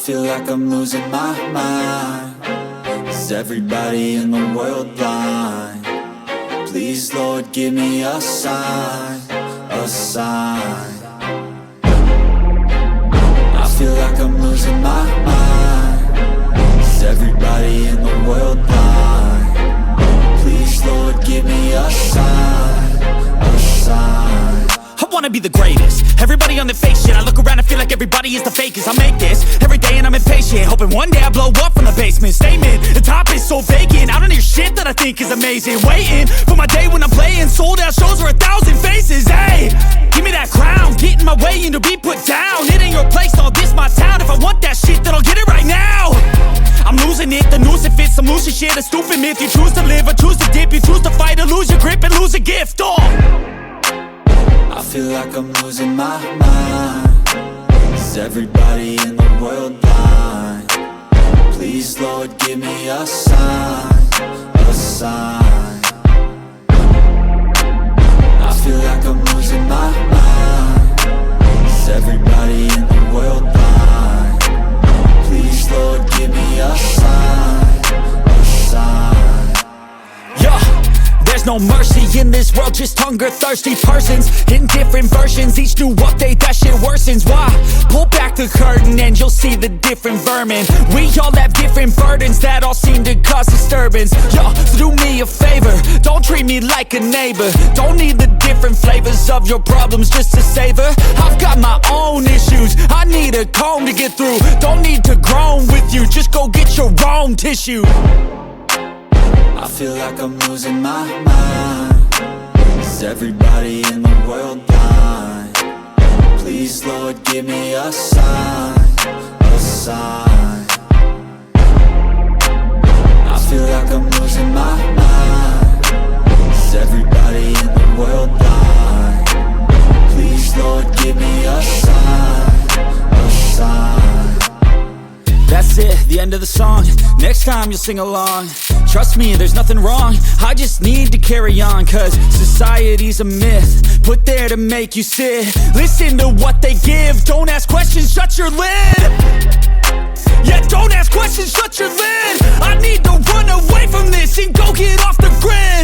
feel like I'm losing my mind. Is everybody in the world blind? Please, Lord, give me a sign, a sign. I feel like I'm losing my mind. Is everybody in the world blind? Please, Lord, give me a sign, a sign. I wanna be the greatest. Everybody on the fake shit. I look around and feel like everybody is the fakest. I make this every day and I'm impatient, hoping one day I blow up from the basement. Statement, the top is so vacant. I don't hear shit that I think is amazing. Waiting for my day when I'm playing sold out shows for 1,000 faces. Hey, give me that crown, get in my way and to be put down. It ain't your place, all this my town. If I want that shit, then I'll get it right now. I'm losing it, the noose it fits. I'm losing shit, a stupid myth. You choose to live or choose to dip. You choose to fight or lose your grip and lose a gift. Oh, I feel like I'm losing my mind. Is everybody in the world blind? Please, Lord, give me a sign, a sign. I feel like I'm losing my mind. Is everybody in the world blind? Please, Lord, give me a sign, a sign. yeah. There's no mercy in this world, just hunger-thirsty persons in different versions, each new update, that shit worsens. Why? Pull back the curtain and you'll see the different vermin. We all have different burdens that all seem to cause disturbance. Yo, so do me a favor, don't treat me like a neighbor. Don't need the different flavors of your problems just to savor. I've got my own issues, I need a comb to get through. Don't need to groan with you, just go get your own tissue. I feel like I'm losing my mind. Is everybody in the world blind? Please, Lord, give me a sign, a sign. I feel like I'm losing my mind. Is everybody in the world blind? Please, Lord, give me a sign, a sign. That's it, the end of the song. Next time you'll sing along. Trust me, there's nothing wrong. I just need to carry on, cause society's a myth put there to make you sit. Listen to what they give. Don't ask questions, shut your lid. Yeah, don't ask questions, shut your lid. I need to run away from this and go get off the grid.